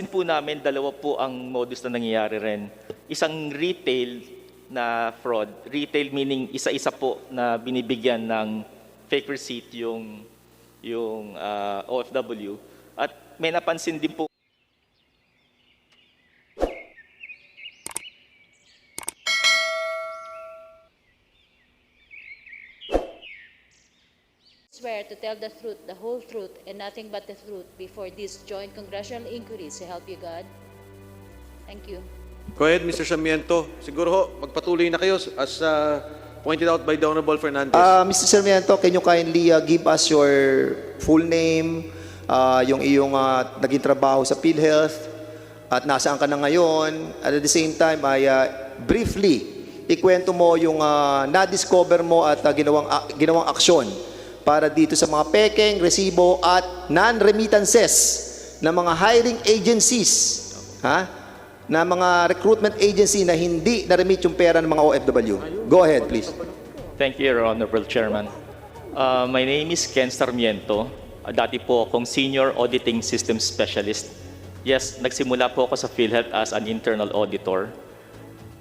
po namin, dalawa po ang modus na nangyayari rin. Isang retail na fraud. Retail meaning isa-isa po na binibigyan ng fake receipt yung OFW. At may napansin din po swear to tell the truth, the whole truth, and nothing but the truth before this joint congressional inquiry. So help you God. Thank you. Go ahead, Mr. Sarmiento. Siguro ho, magpatuloy na kayo as pointed out by the Honorable Fernandez. Mr. Sarmiento, can you kindly give us your full name, yung iyong naging trabaho sa PhilHeath, at nasaan ka na ngayon? At the same time, ay briefly, ikwento mo yung na-discover mo at ginawang aksyon para dito sa mga pekeng, resibo at non-remittances ng mga hiring agencies, na mga recruitment agency na hindi na-remit yung pera ng mga OFW. Go ahead, please. Thank you, Your Honorable Chairman. My name is Ken Sarmiento. Dati po akong Senior Auditing System Specialist. Yes, nagsimula po ako sa PhilHeath as an internal auditor.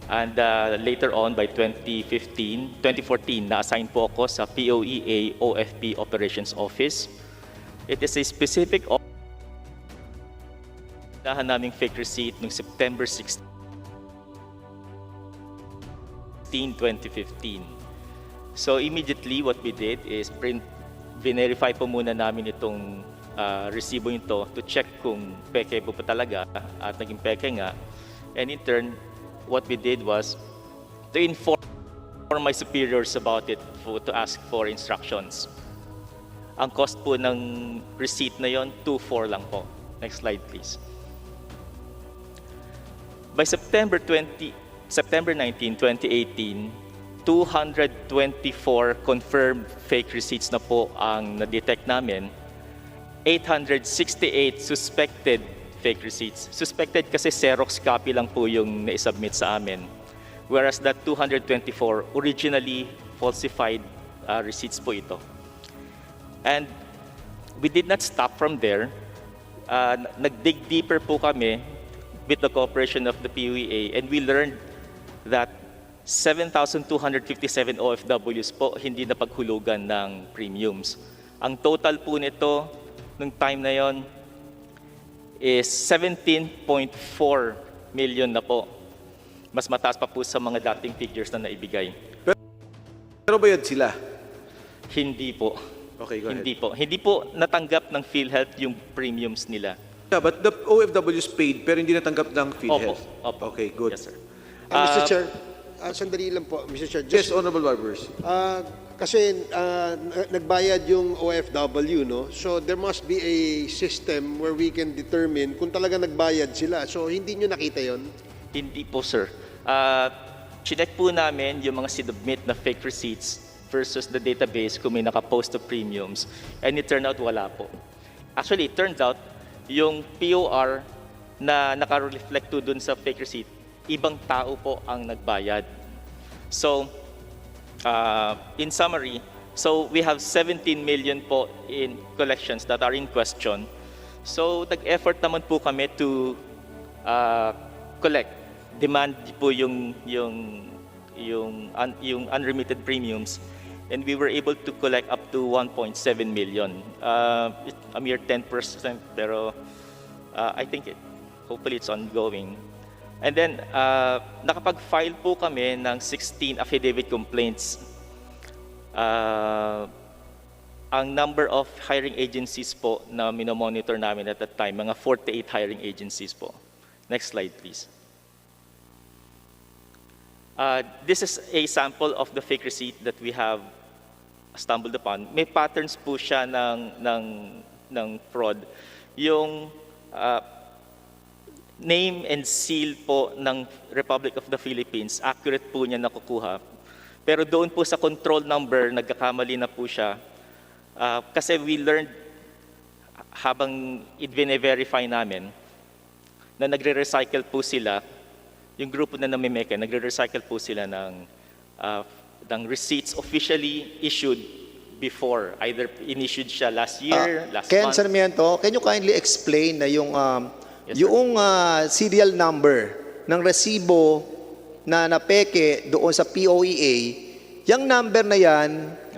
And later on, by 2014, na-assign po ako sa POEA OFP Operations Office. It is a specific dahan naming fake receipt noong September 16, 2015. So immediately what we did is verify po muna namin itong resibo ito to check kung peke po pa talaga at naging peke nga. And in turn, what we did was to inform my superiors about it, to ask for instructions. Ang cost po ng receipt na yon, 2,400 lang po. Next slide, please. By September 19, 2018, 224 confirmed fake receipts na po ang na-detect namin. 868 suspected fake receipts. Suspected kasi Xerox copy lang po yung na-submit sa amin. Whereas that 224 originally falsified receipts po ito. And we did not stop from there. Nag-dig deeper po kami with the cooperation of the POEA, and we learned that 7,257 OFWs po hindi na paghulugan ng premiums. Ang total po nito nung time na yon is 17.4 million na po. Mas mataas pa po sa mga dating figures na naibigay. Pero bayad sila? Hindi po. Okay, go ahead. Hindi po natanggap ng PhilHeath yung premiums nila. Yeah, but the OFWs paid pero hindi natanggap ng PhilHeath. Opo. Okay, good. Yes, sir. Mr. Chair, sandali lang po, Mr. Chair. Yes, Honorable Barbers. Kasi nagbayad yung OFW, no? So there must be a system where we can determine kung talaga nagbayad sila. So hindi nyo nakita yon? Hindi po, sir. Chinek po namin yung mga sinubmit na fake receipts versus the database kung may nakapost of premiums. And it turned out wala po. Actually, it turns out yung POR na naka-reflect to dun sa fake receipt, ibang tao po ang nagbayad. So, in summary, so we have 17 million po in collections that are in question. So, nag-effort naman po kami to collect, demand po yung unremitted premiums, and we were able to collect up to 1.7 million. A mere 10%, pero I think hopefully it's ongoing. And then, nakapag-file po kami ng 16 affidavit complaints. Ang number of hiring agencies po na minomonitor namin at that time, mga 48 hiring agencies po. Next slide, please. This is a sample of the fake receipt that we have stumbled upon. May patterns po siya ng fraud. Yung name and seal po ng Republic of the Philippines, accurate po niya nakukuha. Pero doon po sa control number, nagkakamali na po siya. Kasi we learned habang i-verify namin na nagre-recycle po sila, yung grupo na namimeke, nagre-recycle po sila ng receipts officially issued before. Either in-issued siya last year, last Ken month. Sarmiento, can you kindly explain na yung Yes, sir. yung serial number ng resibo na napeke doon sa POEA, yung number na yan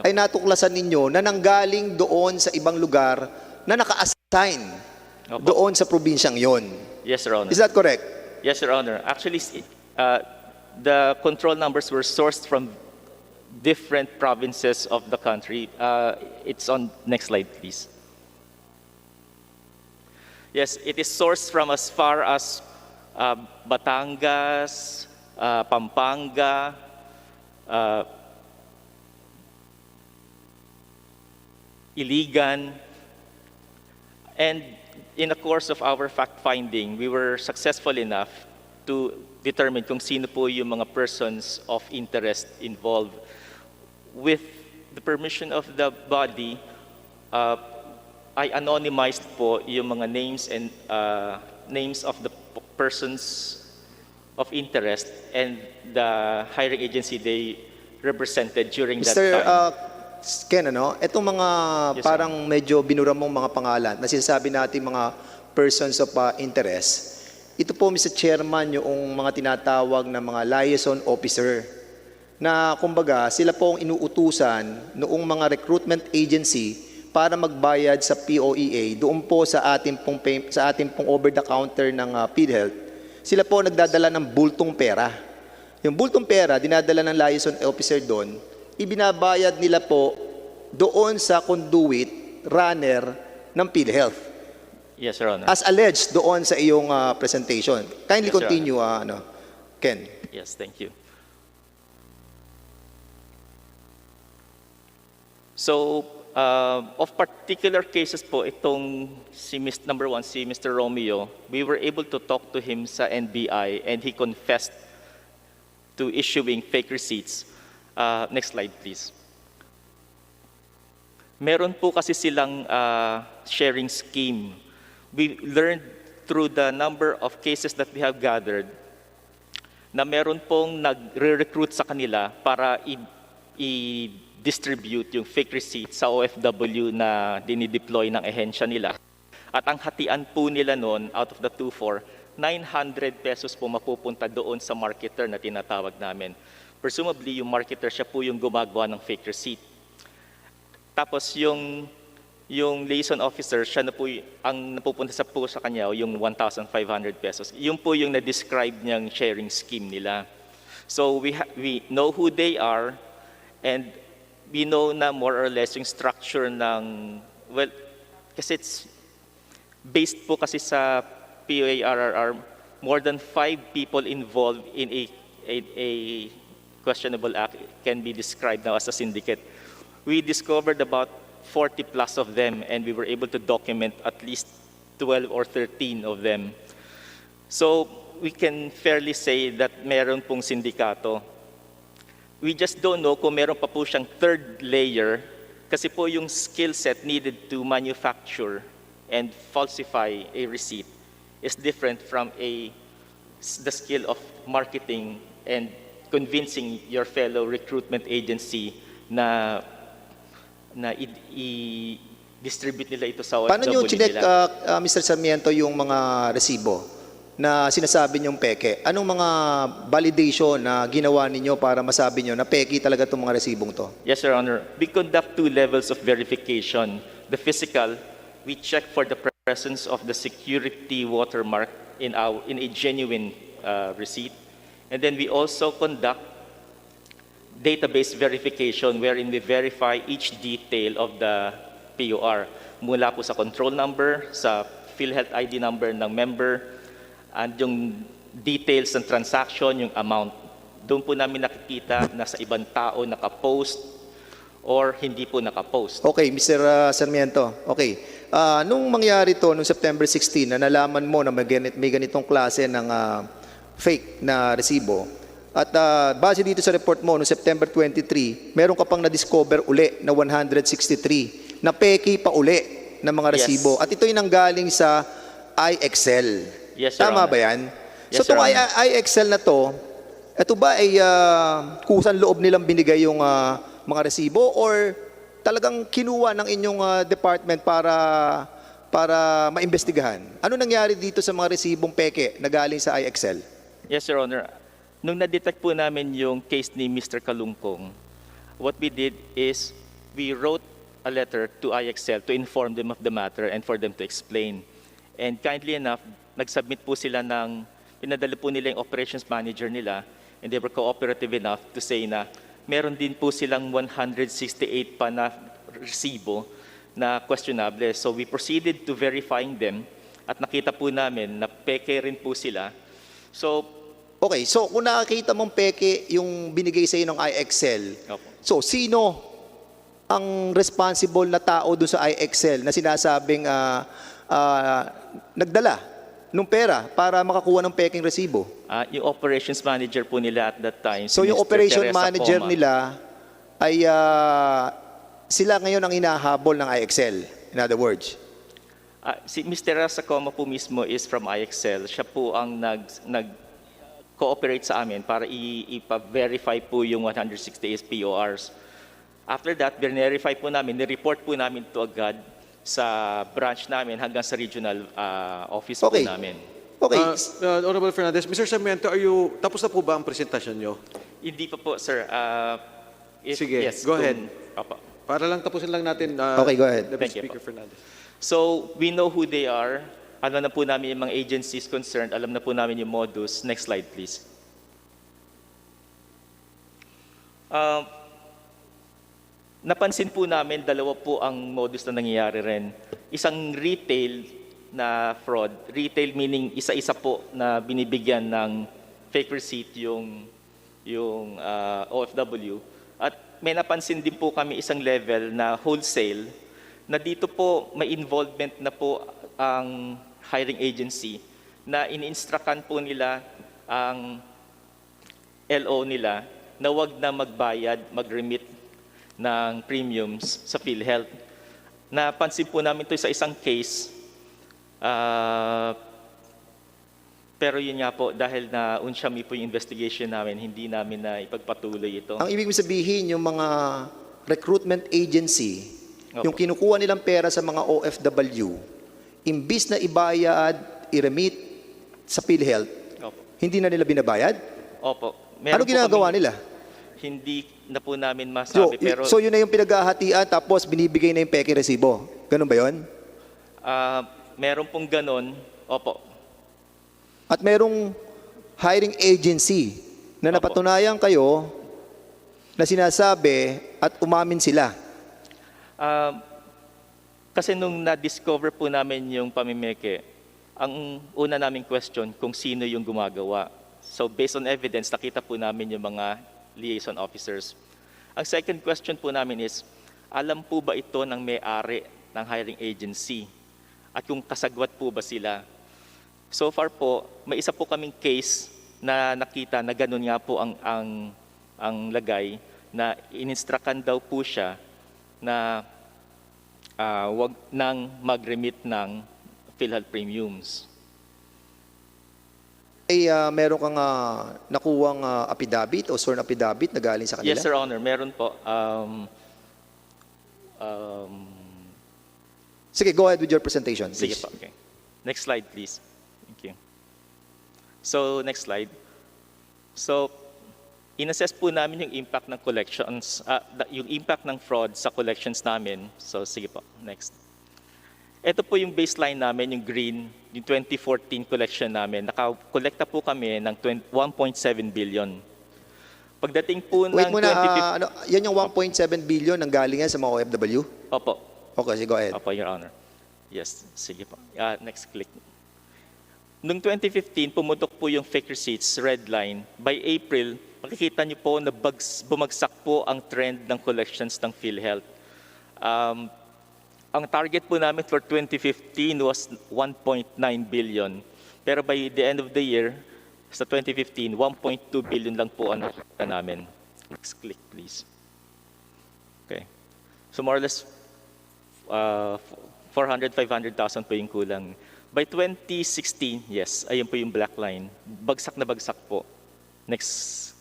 ay natuklasan ninyo na nanggaling doon sa ibang lugar na naka-assign Opo. doon sa probinsyang yon. Yes, Your Honor. Is that correct? Yes, Your Honor. Actually, the control numbers were sourced from different provinces of the country. It's on next slide, please. Yes, it is sourced from as far as Batangas, Pampanga, Iligan, and in the course of our fact-finding, we were successful enough to determine kung sino po yung mga persons of interest involved. With the permission of the body, I anonymized po yung mga names and names of the persons of interest and the hiring agency they represented during that Mr. time. Ken, itong mga Yes, parang medyo binura mong mga pangalan na sinasabi natin mga persons of interest, ito po, Mr. Chairman, yung mga tinatawag na mga liaison officer na kumbaga sila po ang inuutusan noong mga recruitment agency para magbayad sa POEA doon po sa ating pong over-the-counter ng PhilHeath. Sila po nagdadala ng bultong pera. Yung bultong pera, dinadala ng liaison officer doon, ibinabayad nila po doon sa conduit runner ng PhilHeath. Yes, Your Honor. As alleged doon sa iyong presentation. Kindly Yes, Your continue, Ken. Yes, thank you. So, of particular cases po, itong number one, si Mr. Romeo, we were able to talk to him sa NBI and he confessed to issuing fake receipts. Next slide, please. Meron po kasi silang sharing scheme. We learned through the number of cases that we have gathered na meron pong nagre-recruit sa kanila para i-distribute yung fake receipts sa OFW na dinideploy ng ehensya nila. At ang hatian po nila noon, out of the 2-4, 900 pesos po mapupunta doon sa marketer na tinatawag namin. Presumably, yung marketer siya po yung gumagawa ng fake receipt. Tapos yung liaison officer, siya na po ang napupunta sa kanya, yung 1,500 pesos. Yung po yung na-describe niyang sharing scheme nila. So we know who they are and we know na more or less yung structure ng, well, kasi it's based po kasi sa POEA, more than 5 people involved in a questionable act can be described now as a syndicate. We discovered about 40 plus of them and we were able to document at least 12 or 13 of them. So we can fairly say that meron pong sindikato. We just don't know kung meron pa po siyang third layer kasi po yung skill set needed to manufacture and falsify a receipt is different from the skill of marketing and convincing your fellow recruitment agency na i-distribute nila ito sa OFW Paano nyo chinek, nila. Mr. Sarmiento, yung mga resibo na sinasabi nyong peke? Anong mga validation na ginawa ninyo para masabi nyo na peke talaga itong mga resibong to? Yes, Your Honor. We conduct 2 levels of verification. The physical, we check for the presence of the security watermark in a genuine receipt. And then we also conduct database verification wherein we verify each detail of the POR. Mula po sa control number, sa PhilHealth ID number ng member, and yung details ng transaction, yung amount. Doon po namin nakikita na sa ibang tao nakapost or hindi po nakapost. Okay, Mr. Sarmiento. Okay. Nung mangyari to, nung September 16, na nalaman mo na may ganitong klase ng fake na resibo, at base dito sa report mo, noong September 23, meron ka pang na-discover uli na 163 na peki pa uli ng mga resibo. Yes. At ito yung nanggaling sa iExcel. Yes, Your Tama Honor. ba yan? Yes, So itong Your Honor. iExcel na to, ito ba ay kusang loob nilang binigay yung mga resibo or talagang kinuha ng inyong department para para maimbestigahan. Ano nangyari dito sa mga resibong peke na galing sa IXL? Yes, Your Honor. Nung na-detect po namin yung case ni Mr. Kalungkong, what we did is we wrote a letter to IXL to inform them of the matter and for them to explain. And kindly enough, nag-submit po sila pinadala po nila yung operations manager nila, and they were cooperative enough to say na meron din po silang 168 pa na resibo na questionable. So we proceeded to verifying them at nakita po namin na peke rin po sila. So, Okay, so kung nakakita mong peke yung binigay sa iyo ng IXL, opo. so sino ang responsible na tao doon sa IXL na sinasabing nagdala ng pera para makakuha ng peking resibo? Yung operations manager po nila at that time, So si yung Mr. operation Teresa manager Coma. nila ay sila ngayon ang hinahabol ng IXL. In other words, Si Mr. Rasacoma po mismo is from IXL. Siya po ang nag-cooperate sa amin para ipa-verify po yung 168 PORs. After that, verify po namin, ni-report po namin to agad sa branch namin hanggang sa regional office Okay. po namin. okay, Honorable Fernandez, Mr. Sarmiento, tapos na po ba ang presentasyon nyo? Hindi pa po, sir. Sige, go ahead. Opo. Para lang tapusin lang natin, Okay, go ahead. Deputy Thank you Speaker po. Fernandez. So, we know who they are. Alam na po namin yung mga agencies concerned. Alam na po namin yung modus. Next slide, please. Napansin po namin, dalawa po ang modus na nangyayari rin. Isang retail na fraud. Retail meaning isa-isa po na binibigyan ng fake receipt yung OFW. At may napansin din po kami isang level na wholesale na dito po may involvement na po ang hiring agency na ini-instructan po nila ang LO nila na wag na magbayad, mag-remit ng premiums sa PhilHealth. Napansin po namin ito sa isang case, pero yun nga po, dahil na unsyami po yung investigation namin, hindi namin na ipagpatuloy ito. ang ibig sabihin yung mga recruitment agency, Opo. yung kinukuha nilang pera sa mga OFW, imbis na ibayad, i-remit sa PhilHealth, Opo. hindi na nila binabayad? Opo. Ano ginagawa nila? Hindi na po namin masabi, pero So yun na yung pinaghahatian tapos binibigay na yung peke resibo. Ganun ba yun? meron pong ganon. Opo. At merong hiring agency na Opo. napatunayan kayo na sinasabi at umamin sila. Kasi nung na-discover po namin yung pamimeke, ang una naming question kung sino yung gumagawa. So based on evidence, nakita po namin yung mga liaison officers. Ang second question po namin is, alam po ba ito ng may-ari ng hiring agency? At kung kasagwat po ba sila? So far po, may isa po kaming case na nakita na ganun nga po ang lagay, na ininstructan daw po siya na wag nang mag-remit ng PhilHealth premiums. Ay meron kang nakuwang affidavit o sworn affidavit na galing sa kanila? Yes, Sir Honor, meron po. Sige, go ahead with your presentation, Sige please. po, okay. Next slide, please. Thank you. So, next slide. So, inassess po namin yung impact ng collections, yung impact ng fraud sa collections namin. So, sige po, next. Ito po yung baseline namin, yung green, yung 2014 collection namin. Nakakolekta po kami ng 1.7 billion. Pagdating po ng Wait muna, 2015... yan yung 1.7 billion ang galing yan sa mga OFW? Opo. Okay, go ahead. Opo, Your Honor. Yes, sige po. Next click. Noong 2015, pumutok po yung fake receipts, red line. By April, makikita niyo po na bumagsak po ang trend ng collections ng PhilHealth. Ang target po namin for 2015 was 1.9 billion. Pero by the end of the year, sa 2015, 1.2 billion lang po ang nakita namin. Next click, please. Okay. So more or less, 400, 500,000 po yung kulang. By 2016, yes, ayun po yung black line. Bagsak na bagsak po. Next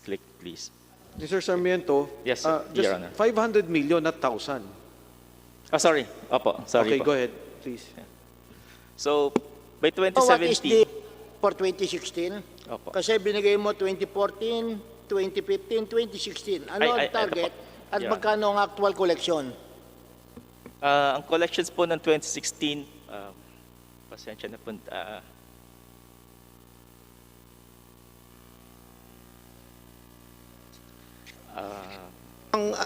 click, please. Mr. Sarmiento, Yes, sir. just Your Honor. 500 million, not 1,000. Sorry. Opo, sorry Okay, po. go ahead, please. So, by So what is the 2017, for 2016? Opo. Kasi binigay mo 2014, 2015, 2016. Ano ang Ito po. target at Yeah. magkano ang actual collection? ang collections po ng 2016, pasensya na po,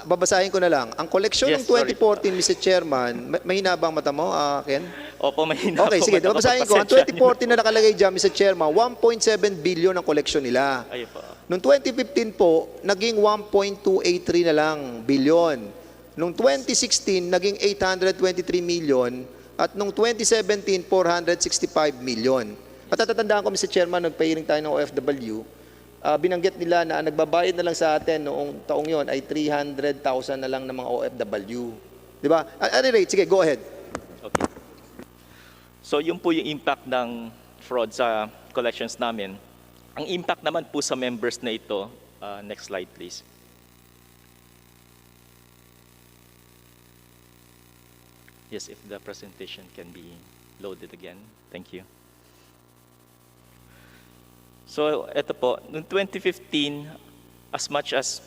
Babasahin ko na lang. Ang koleksyon Yes, ng 2014, Mr. Chairman, mahina ba ang mata mo, Ken? opo, mahina Okay, po. sige. Babasahin ko. Ang Pasensya niyo. 2014 na nakalagay dyan, Mr. Chairman, 1.7 billion ang koleksyon nila. Ayun po. Noong 2015 po, naging 1.283 na lang billion. Noong 2016, naging 823 million. At noong 2017, 465 million. At tatandaan ko, Mr. Chairman, nagpa-hearing tayo ng OFW, binanggit nila na ang nagbabayad na lang sa atin noong taong yon ay 300,000 na lang ng mga OFW. Di ba? At any rate, sige, go ahead. Okay. So, yun po yung impact ng fraud sa collections namin. Ang impact naman po sa members na ito, next slide please. Yes, if the presentation can be loaded again. Thank you. So, ito po, noong 2015, as much as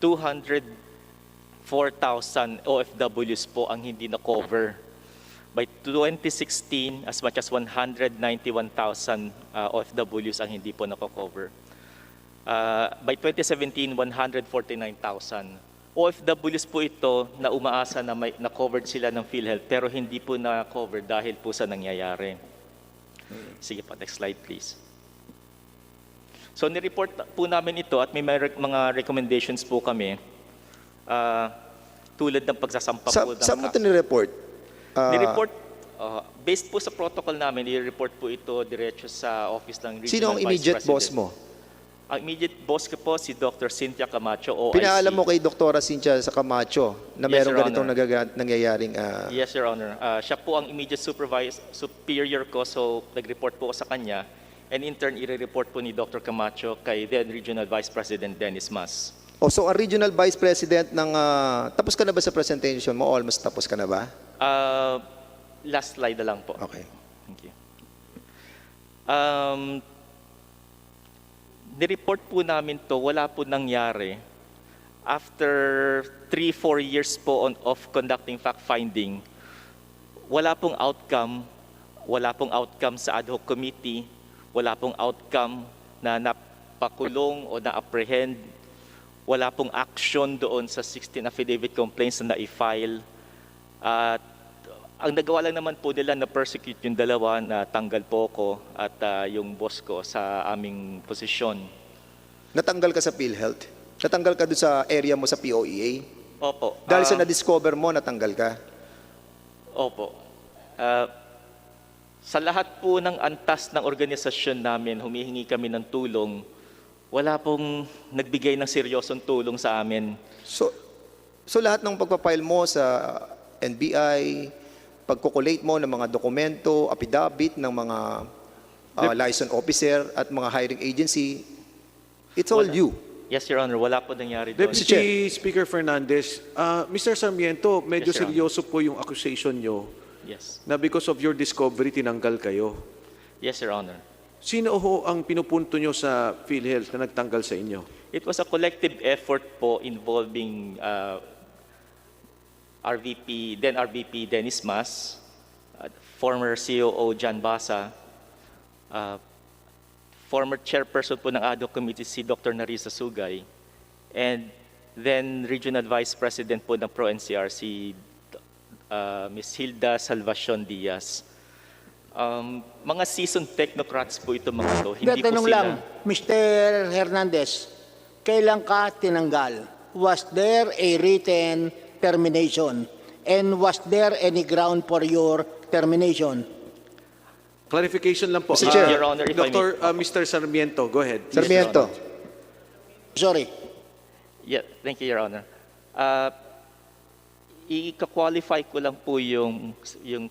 204,000 OFWs po ang hindi na-cover. By 2016, as much as 191,000 OFWs ang hindi po na-cover. By 2017, 149,000. OFWs po ito na umaasa na na-covered sila ng PhilHealth pero hindi po na-cover dahil po sa nangyayari. Sige po, next slide please. So nireport po namin ito at may mga recommendations po kami tulad ng pagsasampa po ng Saan mo ito nireport? Nireport, based po sa protocol namin, i-report po ito diretso sa office ng Regional Sino ang Vice immediate boss President. mo? Ang immediate boss ko po si Dr. Cynthia Camacho, OIC. Pinaalam mo kay Dr. Cynthia sa Camacho na Yes, meron Your ganitong nangyayaring... Yes, Your Honor. Siya po ang immediate superior ko, so nag-report po ako sa kanya. And in turn, i-report po ni Dr. Camacho kay then Regional Vice President Dennis Mas. So ang Regional Vice President ng... tapos ka na ba sa presentation mo? Almost tapos ka na ba? Last slide na lang po. Okay. Thank you. Nireport po namin to, wala po nangyari. After 3-4 years po of conducting fact-finding, wala pong outcome sa ad hoc committee, wala pong outcome na napakulong o na-apprehend, wala pong action doon sa 16 affidavit complaints na na-file. At ang nagawa lang naman po nila na persecute yung dalawa na tanggal po ko at yung boss ko sa aming posisyon. Natanggal ka sa PhilHealth? Natanggal ka doon sa area mo sa POEA? Opo. Dahil sa na-discover mo, natanggal ka? Opo. Sa lahat po ng antas ng organisasyon namin, humihingi kami ng tulong, wala pong nagbigay ng seryosong tulong sa amin. So lahat ng pagpapile mo sa NBI, pagkukulate mo ng mga dokumento, affidavit ng mga license officer at mga hiring agency, it's all you. Yes, Your Honor, wala po nangyari doon. Deputy Speaker Fernandez, Mr. Sarmiento, medyo Yes, Your Honor. seryoso po yung accusation nyo Yes. na because of your discovery, tinanggal kayo. Yes, Your Honor. Sino ho ang pinupunto nyo sa PhilHealth na nagtanggal sa inyo? It was a collective effort po involving then RVP Dennis Mas, former COO John Basa, former chairperson po ng ad hoc committee si Dr. Narisa Sugay, and then Regional Vice President po ng PRO-NCR si Ms. Hilda Salvacion Diaz. Mga seasoned technocrats po ito mga to. Hindi po Tanong sila. lang, Mr. Hernandez, kailan ka tinanggal? Was there a written termination? And was there any ground for your termination? Clarification lang po. Mr. Chair. Your Honor, if I may. Mr. Sarmiento, go ahead. Sarmiento. Sorry. Yeah, thank you, Your Honor. I-qualify ko lang po yung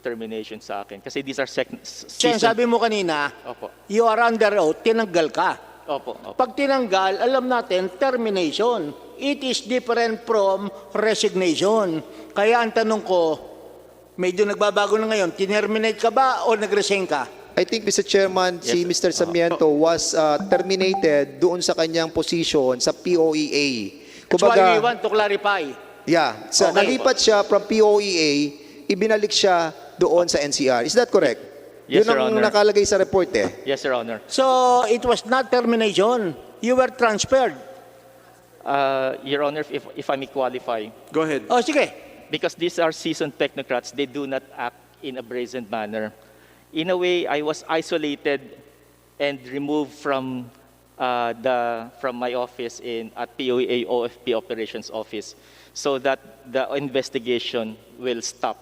termination sa akin kasi these are Siya, sabi mo kanina, Opo. you are under oath, tinanggal ka. Opo. Pag tinanggal, alam natin, termination. It is different from resignation. Kaya ang tanong ko, medyo nagbabago na ngayon, tinerminate ka ba o nag-resign ka? I think, Mr. Chairman, si Mr. Sarmiento was terminated doon sa kanyang position sa POEA. That's why we want to clarify. Yeah, Okay. nalipat siya from POEA, ibinalik siya doon sa NCR. Is that correct? Yes, Yun Your ang Honor. nakalagay sa report eh. Yes, Your Honor. So, it was not termination. You were transferred. Your Honor, if I may qualify, Go ahead. O, sige. because these are seasoned technocrats, they do not act in a brazen manner. In a way, I was isolated and removed from my office at POEA OFP Operations Office so that the investigation will stop.